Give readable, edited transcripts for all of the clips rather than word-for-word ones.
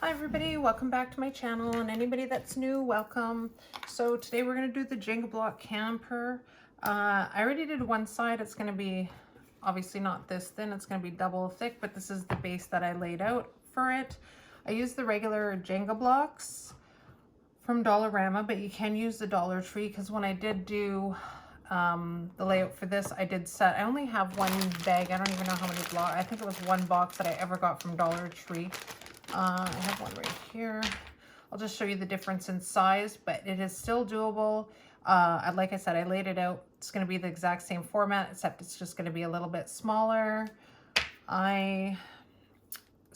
Hi everybody, welcome back to my channel, and anybody that's new, welcome. So today we're going to do the Jenga block camper. I already did one side. It's going to be obviously not this thin, it's going to be double thick, but this is the base that I laid out for it. I used the regular Jenga blocks from Dollarama, but you can use the Dollar Tree, because when I did do the layout for this, I only have one bag. I don't even know how many blocks. I think it was one box that I ever got from Dollar Tree. I have one right here. I'll just show you the difference in size, but it is still doable. Like I said, I laid it out. It's going to be the exact same format, except it's just going to be a little bit smaller. I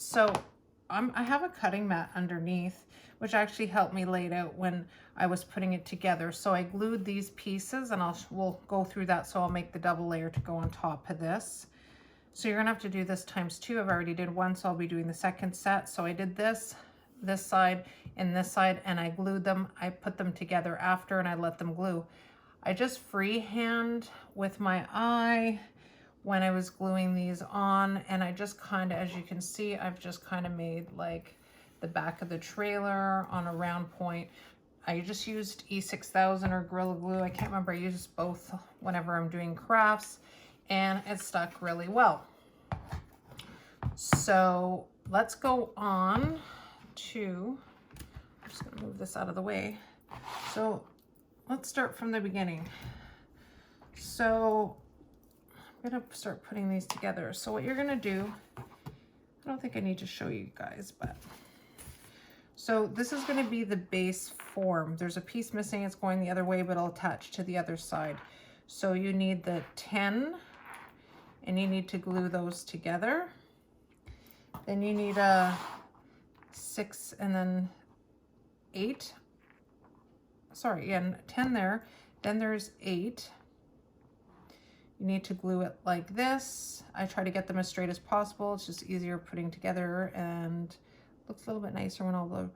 have a cutting mat underneath, which actually helped me lay it out when I was putting it together. So I glued these pieces, and we'll go through that. So I'll make the double layer to go on top of this. So you're gonna have to do this times 2. I've already did one, so I'll be doing the second set. So I did this side, and this side, and I glued them. I put them together after, and I let them glue. I just freehand with my eye when I was gluing these on, and I just kind of, as you can see, I've just kind of made like the back of the trailer on a round point. I just used E6000 or Gorilla Glue. I can't remember. I use both whenever I'm doing crafts, and it stuck really well. So let's go on to, I'm just going to move this out of the way. So let's start from the beginning. So I'm going to start putting these together. So what you're going to do, I don't think I need to show you guys, but so this is going to be the base form. There's a piece missing. It's going the other way, but it'll attach to the other side. So you need the 10, and you need to glue those together. Then you need a 6 and then 8. Sorry, and 10 there. Then there's 8. You need to glue it like this. I try to get them as straight as possible. It's just easier putting together and looks a little bit nicer when all glue.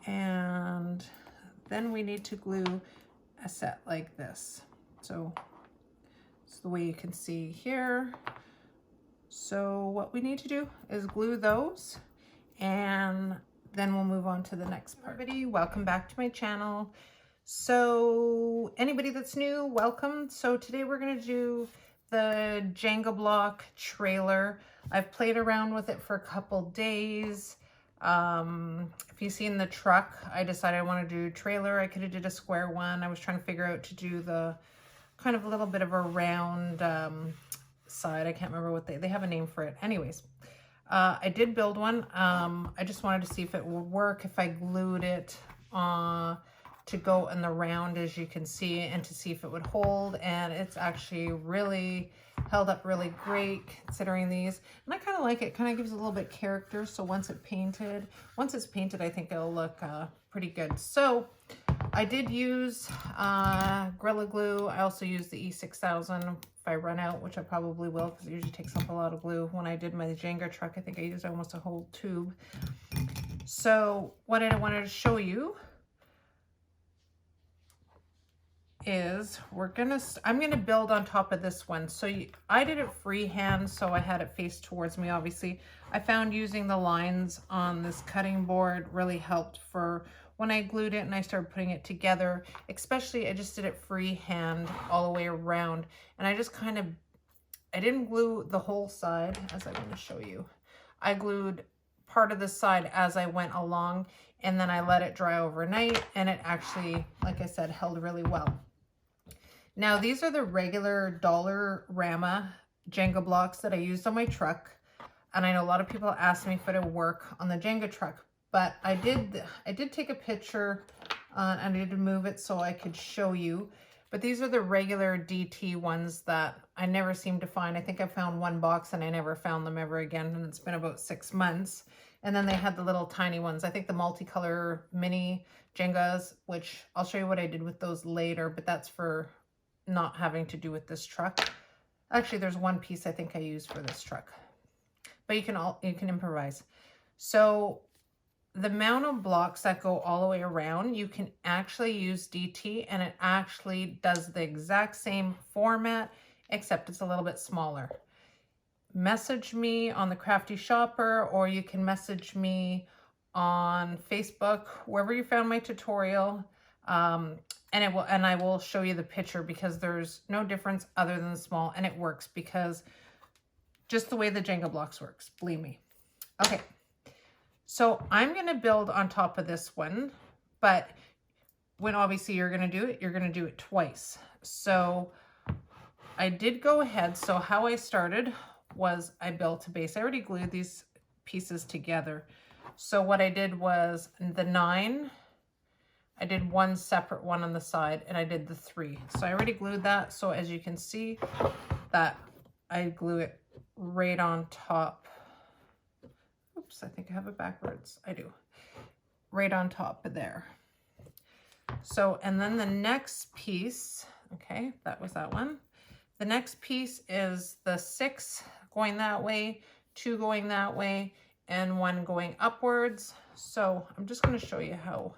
And then we need to glue a set like this. So it's the way you can see here. So what we need to do is glue those, and then we'll move on to the next part. Everybody, welcome back to my channel. So anybody that's new, welcome. So today we're going to do the Jenga block trailer. I've played around with it for a couple days. If you've seen the truck, I decided I want to do a trailer. I could have did a square one. I was trying to figure out to do the kind of a little bit of a round side. I can't remember what they have a name for it. Anyways, I did build one. I just wanted to see if it would work if I glued it to go in the round, as you can see, and to see if it would hold. And it's actually really held up really great considering these. And I kind of like it. Kind of gives a little bit character. So once it's painted, I think it'll look pretty good. So I did use Gorilla Glue. I also used the E6000 if I run out, which I probably will, because it usually takes up a lot of glue. When I did my Jenga truck, I think I used almost a whole tube. So what I wanted to show you is I'm gonna build on top of this one. So I did it freehand, so I had it face towards me. Obviously, I found using the lines on this cutting board really helped for when I glued it and I started putting it together. Especially, I just did it freehand all the way around, and I just I didn't glue the whole side, as I'm going to show you. I glued part of the side as I went along, and then I let it dry overnight, and it actually, like I said, held really well. Now, these are the regular Dollarama Jenga blocks that I used on my truck. And I know a lot of people asked me if it would work on the Jenga truck, but I did take a picture and I did move it so I could show you. But these are the regular DT ones that I never seem to find. I think I found one box and I never found them ever again, and it's been about 6 months. And then they had the little tiny ones. I think the multicolor mini Jengas, which I'll show you what I did with those later, but that's for not having to do with this truck. Actually, there's one piece I think I used for this truck, but you can improvise. So the amount of blocks that go all the way around, you can actually use DT, and it actually does the exact same format, except it's a little bit smaller. Message me on the Crafty Shopper, or you can message me on Facebook, wherever you found my tutorial. And I will show you the picture because there's no difference other than the small, and it works because just the way the Jenga blocks works, believe me. Okay, so I'm gonna build on top of this one, but when obviously you're gonna do it, you're gonna do it twice. So I did go ahead, so how I started was I built a base. I already glued these pieces together. So what I did was the 9, I did one separate one on the side, and I did the 3. So I already glued that. So as you can see that I glue it right on top. Oops, I think I have it backwards. I do. Right on top of there. So, and then the next piece, okay, that was that one. The next piece is the 6 going that way, 2 going that way, and 1 going upwards. So I'm just going to show you how.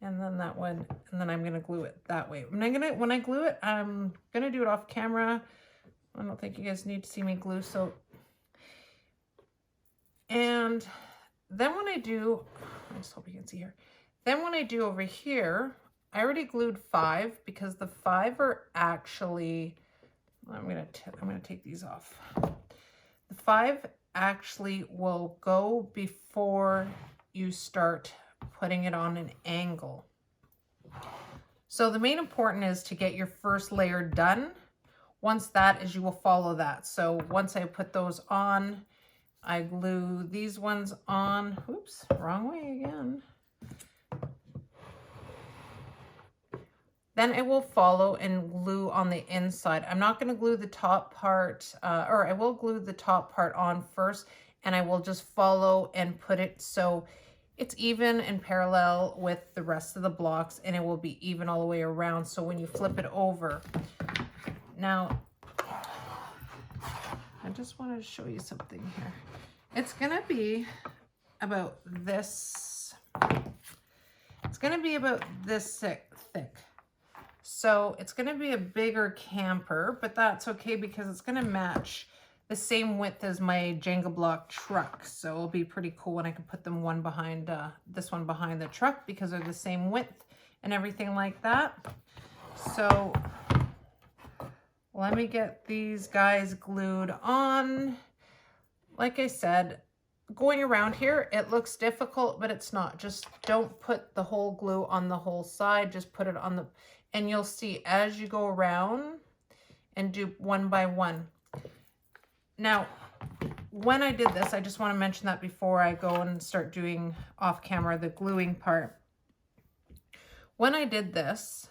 And then that one, and then I'm going to glue it that way. When I glue it, I'm going to do it off camera. I don't think you guys need to see me glue. So, and then when I do, I just hope you can see here. Then when I do over here, I already glued 5 because the 5 are actually, I'm gonna take these off. The 5 actually will go before you start putting it on an angle. So the main important is to get your first layer done. Once that is, you will follow that. So once I put those on, I glue these ones on. Oops, wrong way again. Then it will follow and glue on the inside. I'm not going to glue the top part, or I will glue the top part on first, and I will just follow and put it so it's even and parallel with the rest of the blocks, and it will be even all the way around. So when you flip it over, now I just wanted to show you something here. It's going to be about this. It's going to be about this thick. So it's going to be a bigger camper, but that's okay because it's going to match the same width as my Jenga block truck. So it'll be pretty cool when I can put them one behind this one behind the truck because they're the same width and everything like that. So let me get these guys glued on. Like I said, going around here, it looks difficult, but it's not. Just don't put the whole glue on the whole side. Just put it on the, and you'll see as you go around and do one by one. Now, when I did this, I just want to mention that before I go and start doing off camera the gluing part. When I did this,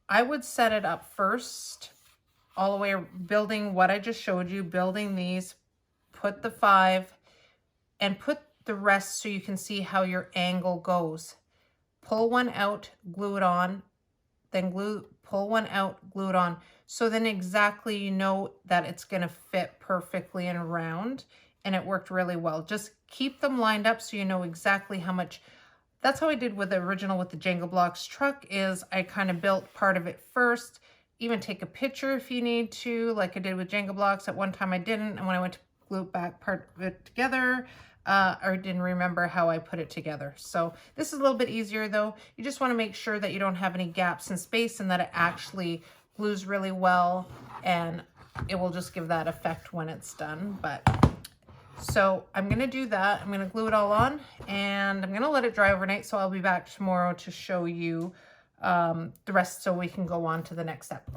I would set it up first, all the way building what I just showed you, building these, put the 5, and put the rest so you can see how your angle goes. Pull one out, glue it on, then pull one out, glue it on. So then exactly you know that it's gonna fit perfectly and round, and it worked really well. Just keep them lined up so you know exactly how much. That's how I did with the original with the Jenga blocks truck, is I kind of built part of it first. Even take a picture if you need to, like I did with Jenga blocks. At one time I didn't, and when I went to glue back part of it together, or didn't remember how I put it together. So this is a little bit easier though. You just want to make sure that you don't have any gaps in space and that it actually glues really well, and it will just give that effect when it's done. But so I'm going to do that. I'm going to glue it all on, and I'm going to let it dry overnight. So I'll be back tomorrow to show you the rest so we can go on to the next step.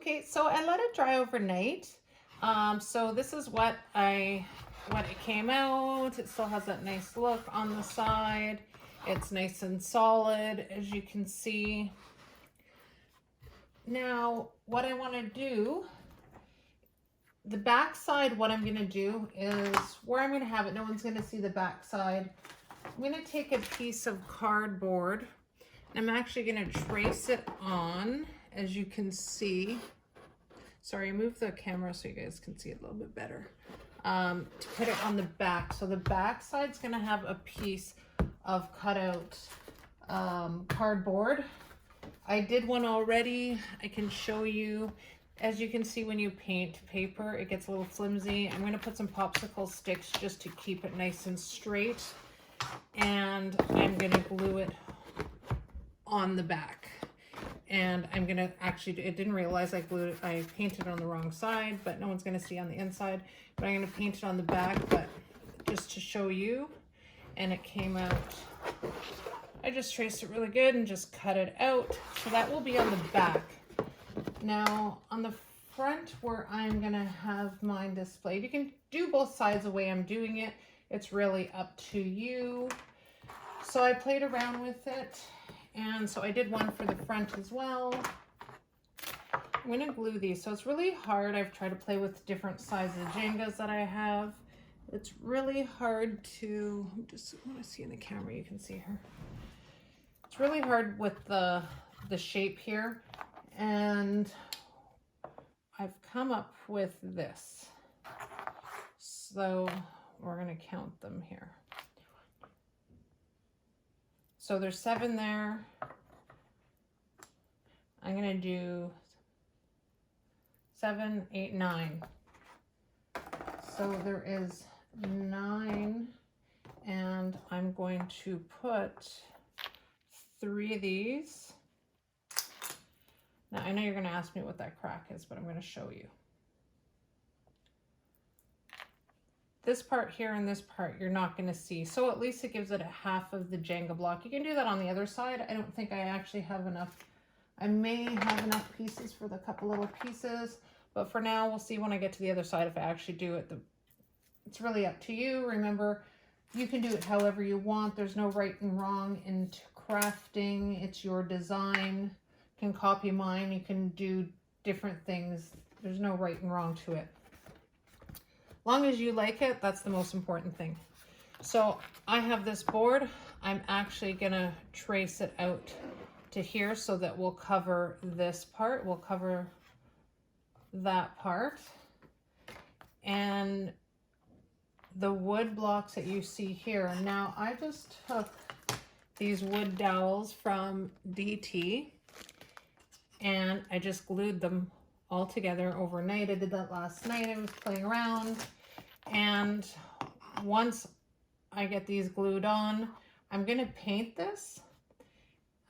Okay, so I let it dry overnight. So this is what it came out. It still has that nice look on the side. It's nice and solid, as you can see. Now, what I want to do, the back side, what I'm going to do is where I'm going to have it, no one's going to see the back side. I'm going to take a piece of cardboard. I'm actually going to trace it on, as you can see. Sorry, move the camera so you guys can see it a little bit better. To put it on the back. So the back side's going to have a piece of cutout cardboard. I did one already. I can show you. As you can see, when you paint paper, it gets a little flimsy. I'm going to put some popsicle sticks just to keep it nice and straight. And I'm going to glue it on the back. And I'm going to actually, it didn't realize I painted on the wrong side, but no one's going to see on the inside. But I'm going to paint it on the back, but just to show you. And it came out, I just traced it really good and just cut it out. So that will be on the back. Now on the front where I'm going to have mine displayed, you can do both sides the way I'm doing it. It's really up to you. So I played around with it. And so I did one for the front as well. I'm going to glue these. So it's really hard. I've tried to play with different sizes of Jengas that I have. It's really hard to, just want to see in the camera, you can see her. It's really hard with the shape here. And I've come up with this. So we're going to count them here. So there's 7 there. I'm going to do 7, 8, 9. So there is 9, and I'm going to put 3 of these. Now I know you're going to ask me what that crack is, but I'm going to show you. This part here and this part you're not going to see, so at least it gives it a half of the Jenga block. You can do that on the other side. I don't think I actually have enough. I may have enough pieces for the couple little pieces, but for now we'll see when I get to the other side if I actually do it. It's really up to you. Remember, you can do it however you want. There's no right and wrong in crafting. It's your design. You can copy mine. You can do different things. There's no right and wrong to it. Long as you like it, that's the most important thing. So I have this board. I'm actually gonna trace it out to here so that we'll cover this part. We'll cover that part. And the wood blocks that you see here. Now I just took these wood dowels from DT and I just glued them all together overnight. I did that last night. I was playing around, and once I get these glued on, I'm going to paint this.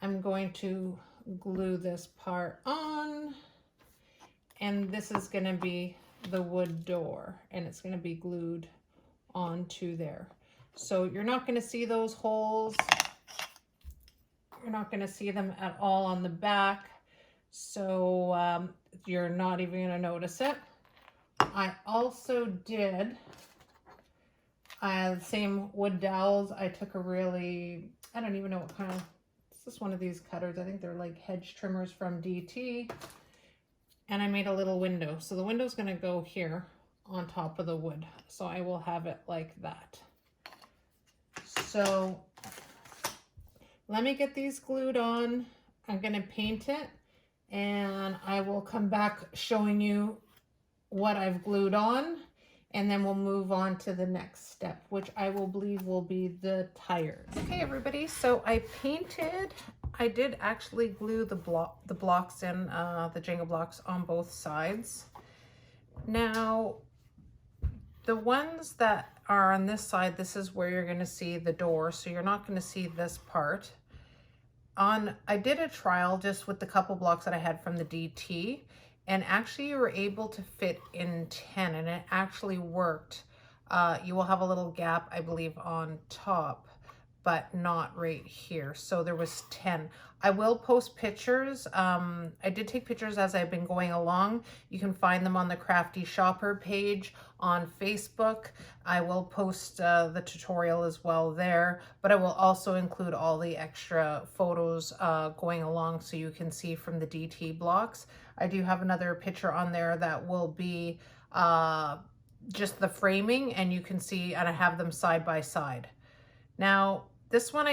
I'm going to glue this part on, and this is going to be the wood door, and it's going to be glued onto there. So you're not going to see those holes. You're not going to see them at all on the back. So you're not even going to notice it. I also did the same wood dowels. I took a really, I don't even know what kind of, it's just one of these cutters. I think they're like hedge trimmers from DT. And I made a little window. So the window's going to go here on top of the wood. So I will have it like that. So let me get these glued on. I'm going to paint it. And I will come back showing you what I've glued on, and then we'll move on to the next step, which I will believe will be the tires. Okay, everybody, so I painted, I did actually glue the blocks in, the Jenga blocks on both sides. Now, the ones that are on this side, this is where you're gonna see the door, so you're not gonna see this part. I did a trial just with the couple blocks that I had from the DT, and actually you were able to fit in 10, and it actually worked. You will have a little gap, I believe, on top, but not right here. So there was 10. I will post pictures. I did take pictures as I've been going along. You can find them on the Crafty Shopper page on Facebook. I will post the tutorial as well there, but I will also include all the extra photos going along so you can see from the DT blocks. I do have another picture on there that will be just the framing, and you can see, and I have them side by side. Now, this one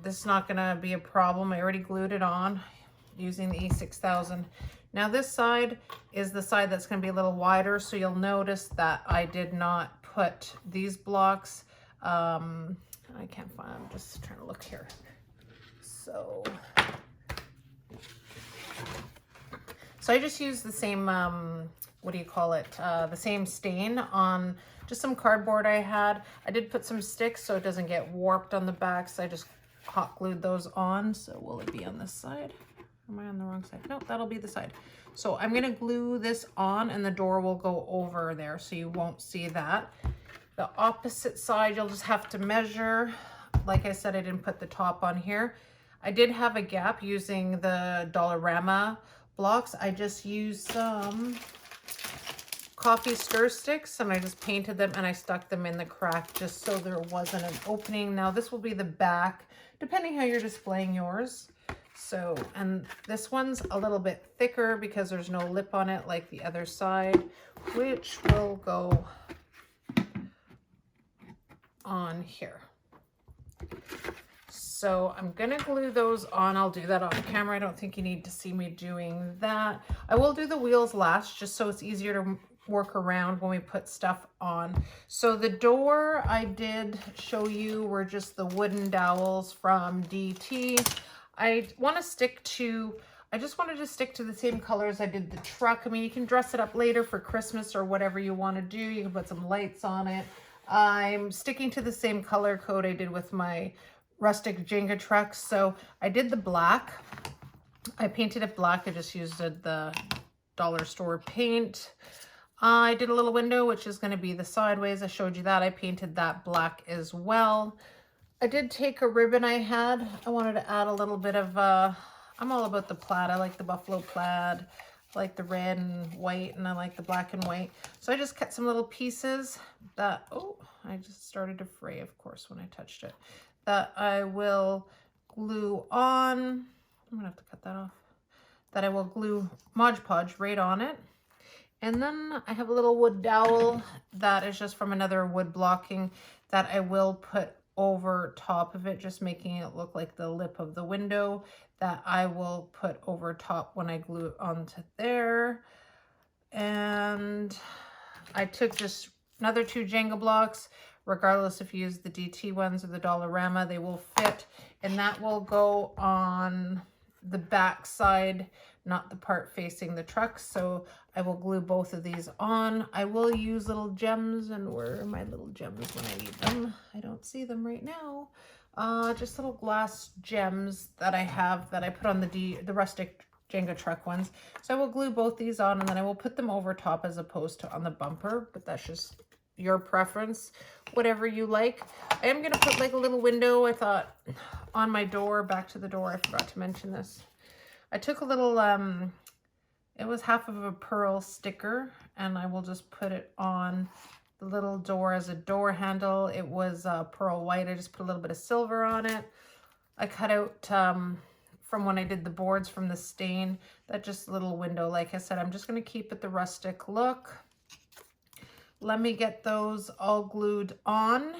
this is not gonna be a problem. I already glued it on using the E6000. Now this side is the side that's gonna be a little wider, so you'll notice that I did not put these blocks. I can't find, I'm just trying to look here. So I just used the same, what do you call it? The same stain on just some cardboard I had. I did put some sticks so it doesn't get warped on the back, so I just hot glued those on. So will it be on this side? Am I on the wrong side? No, that'll be the side. So I'm gonna glue this on and the door will go over there so you won't see that. The opposite side, you'll just have to measure. Like I said, I didn't put the top on here. I did have a gap using the Dollarama blocks. I just used some coffee stir sticks and I just painted them and I stuck them in the crack just so there wasn't an opening. Now this will be the back, depending how you're displaying yours. So, and this one's a little bit thicker because there's no lip on it like the other side, which will go on here. So I'm gonna glue those on. I'll do that off camera. I don't think you need to see me doing that. I will do the wheels last just so it's easier to work around when we put stuff on. So the door I did show you were just the wooden dowels from DT. I just wanted to stick to the same colors I did the truck. I mean, you can dress it up later for Christmas or whatever you want to do. You can put some lights on it. I'm sticking to the same color code I did with my Rustic Jenga trucks. So I did the black. I painted it black. I just used the dollar store paint. I did a little window, which is going to be the sideways. I showed you that. I painted that black as well. I did take a ribbon I had. I wanted to add a little bit of, I'm all about the plaid. I like the buffalo plaid. I like the red and white, and I like the black and white. So I just cut some little pieces that, oh, I just started to fray, of course, when I touched it, that I will glue on. I'm gonna have to cut that off. That I will glue Mod Podge right on it. And then I have a little wood dowel that is just from another wood blocking that I will put over top of it, just making it look like the lip of the window, that I will put over top when I glue it onto there. And I took just another 2 Jenga blocks, regardless if you use the DT ones or the Dollarama, they will fit, and that will go on the back side, not the part facing the truck. So I will glue both of these on. I will use little gems, and where are my little gems when I need them? I don't see them right now. Just little glass gems that I have that I put on the Rustic Jenga truck ones. So I will glue both these on, and then I will put them over top as opposed to on the bumper, but that's just your preference, whatever you like. I am going to put like a little window, I thought, on my door. Back to the door, I forgot to mention this. I took a little, it was half of a pearl sticker, and I will just put it on the little door as a door handle. It was pearl white. I just put a little bit of silver on it. I cut out from when I did the boards from the stain, that just little window. Like I said, I'm just going to keep it the rustic look. Let me get those all glued on.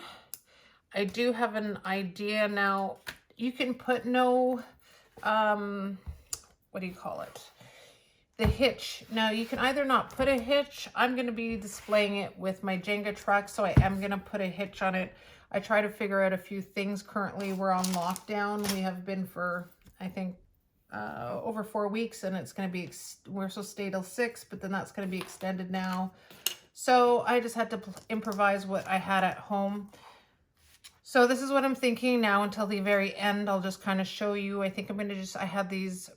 I do have an idea now. You can put no, what do you call it? The hitch. Now you can either not put a hitch. I'm going to be displaying it with my Jenga truck, so I am going to put a hitch on it. I try to figure out a few things. Currently we're on lockdown. We have been for, I think, over 4 weeks, and it's going to be, we're supposed to stay till 6, but then that's going to be extended now. So I just had to improvise what I had at home. So this is what I'm thinking now until the very end. I'll just kind of show you. I think I'm going to just, I had these,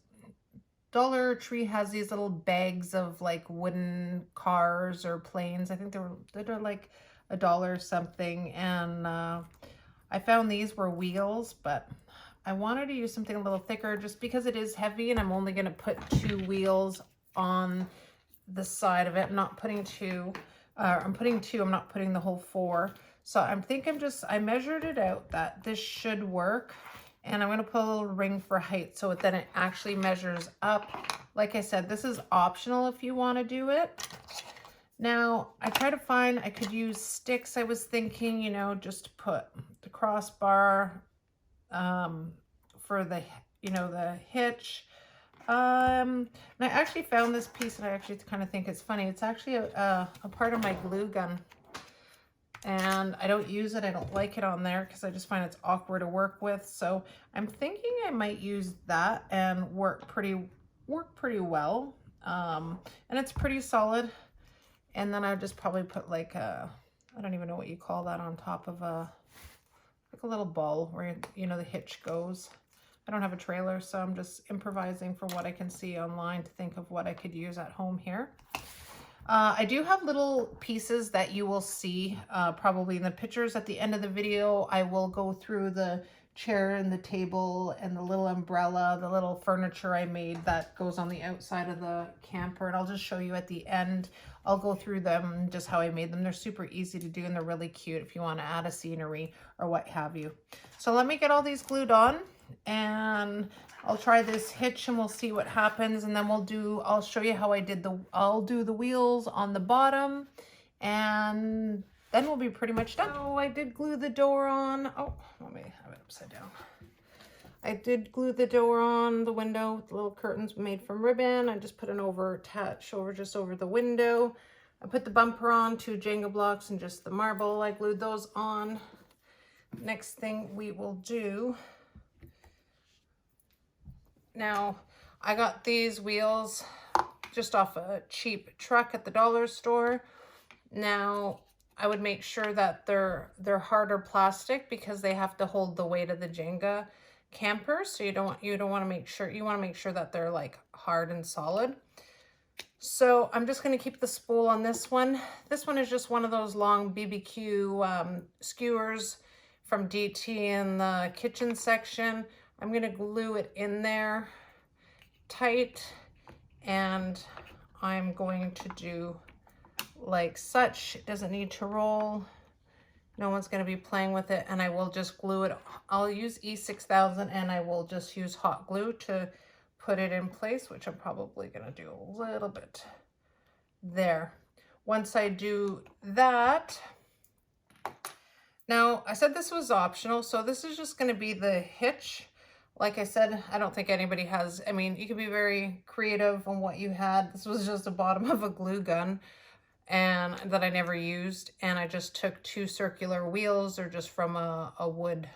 Dollar Tree has these little bags of like wooden cars or planes. I think they're like $1 something. And I I found these were wheels, but I wanted to use something a little thicker just because it is heavy and I'm only going to put 2 wheels on the side of it. I'm not putting 2. I'm putting 2. I'm not putting the whole 4. So I measured it out that this should work. And I'm going to put a little ring for height so then it actually measures up. Like I said, this is optional if you want to do it. Now, I try to find, I could use sticks. I was thinking, you know, just to put the crossbar for the, you know, the hitch. And I actually found this piece and I actually kind of think it's funny. It's actually a part of my glue gun. And I don't use it. I don't like it on there because I just find it's awkward to work with. So I'm thinking I might use that and work pretty well. And it's pretty solid. And then I just probably put like a, I don't even know what you call that, on top of like a little ball where, you know, the hitch goes. I don't have a trailer, so I'm just improvising for what I can see online to think of what I could use at home here. I do have little pieces that you will see probably in the pictures at the end of the video. I will go through the chair and the table and the little umbrella, the little furniture I made that goes on the outside of the camper, and I'll just show you at the end. I'll go through them, just how I made them. They're super easy to do and they're really cute if you want to add a scenery or what have you. So let me get all these glued on and I'll try this hitch and we'll see what happens, and then I'll show you how I'll do the wheels on the bottom, and then we'll be pretty much done. So I did glue the door on. Oh, let me have it upside down. I did glue the door on the window with the little curtains made from ribbon. I just put an attach just over the window. I put the bumper on, 2 Jenga blocks and just the marble. I glued those on. Next thing we will do. Now, I got these wheels just off a cheap truck at the dollar store. Now, I would make sure that they're harder plastic because they have to hold the weight of the Jenga camper. So you want to make sure that they're like hard and solid. So I'm just going to keep the spool on this one. This one is just one of those long BBQ skewers from DT in the kitchen section. I'm going to glue it in there tight, and I'm going to do like such. It doesn't need to roll. No one's going to be playing with it, and I will just glue it. I'll use E6000 and I will just use hot glue to put it in place, which I'm probably going to do a little bit there. Once I do that, now I said this was optional, so this is just going to be the hitch. Like I said, I don't think anybody has, I mean, you can be very creative on what you had. This was just the bottom of a glue gun and that I never used. And I just took 2 circular wheels, or just from a wood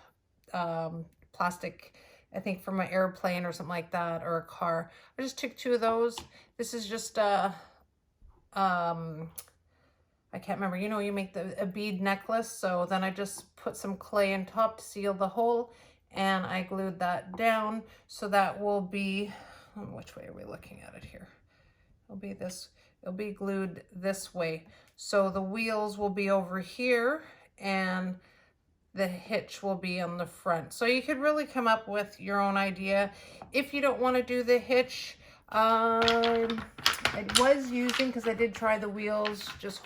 plastic, I think from an airplane or something like that, or a car. I just took 2 of those. This is just I can't remember, you know, you make a bead necklace. So then I just put some clay on top to seal the hole. And I glued that down, so that will be, which way are we looking at it here? It'll be glued this way. So the wheels will be over here and the hitch will be on the front. So you could really come up with your own idea. If you don't want to do the hitch, I was using, because I did try the wheels just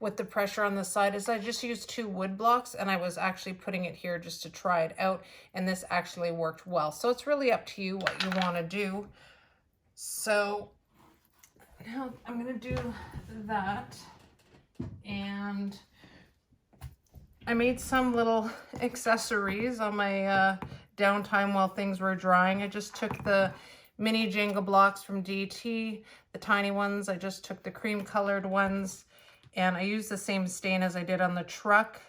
with the pressure on the side, is I just used 2 wood blocks, and I was actually putting it here just to try it out, and this actually worked well. So it's really up to you what you want to do. So now I'm going to do that, and I made some little accessories on my downtime while things were drying. I just took the mini Jenga blocks from DT, the tiny ones. I just took the cream colored ones, and I used the same stain as I did on the truck.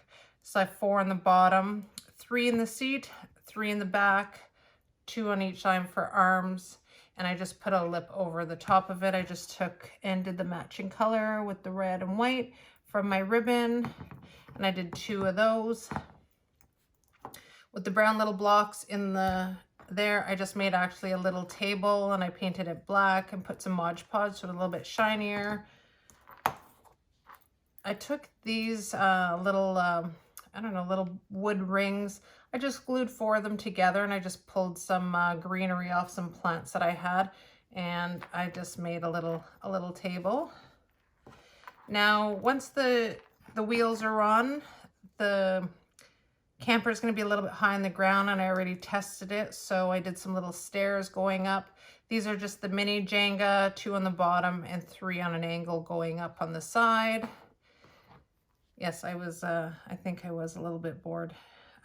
So I have 4 on the bottom, 3 in the seat, 3 in the back, 2 on each side for arms. And I just put a lip over the top of it. I just took and did the matching color with the red and white from my ribbon. And I did 2 of those. With the brown little blocks in there, I just made actually a little table, and I painted it black and put some Mod Podge so it's a little bit shinier. I took these little I don't know, little wood rings. I just glued 4 of them together, and I just pulled some greenery off some plants that I had, and I just made a little table. Now, once the wheels are on, the camper is going to be a little bit high on the ground, and I already tested it, so I did some little stairs going up. These are just the mini Jenga, 2 on the bottom and 3 on an angle going up on the side. Yes, I think I was a little bit bored.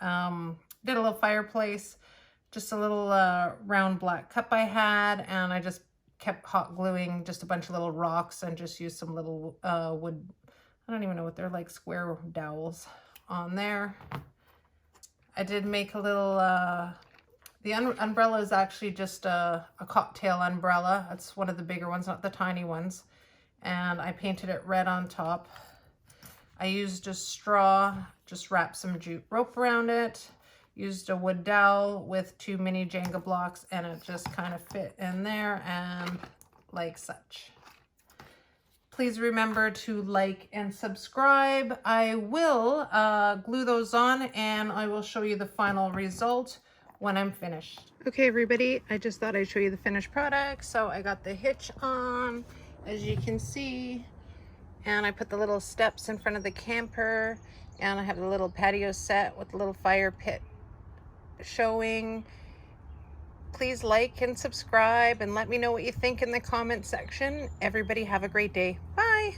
Did a little fireplace, just a little round black cup I had, and I just kept hot gluing just a bunch of little rocks and just used some little wood, I don't even know what they're like, square dowels on there. I did make a little, the umbrella is actually just a cocktail umbrella. It's one of the bigger ones, not the tiny ones. And I painted it red on top. I used a straw, just wrapped some jute rope around it. Used a wood dowel with 2 mini Jenga blocks, and it just kind of fit in there and like such. Please remember to like and subscribe. I will glue those on, and I will show you the final result when I'm finished. Okay, everybody, I just thought I'd show you the finished product. So I got the hitch on, as you can see, and I put the little steps in front of the camper, and I have a little patio set with a little fire pit showing. Please like and subscribe and let me know what you think in the comment section. Everybody have a great day. Bye.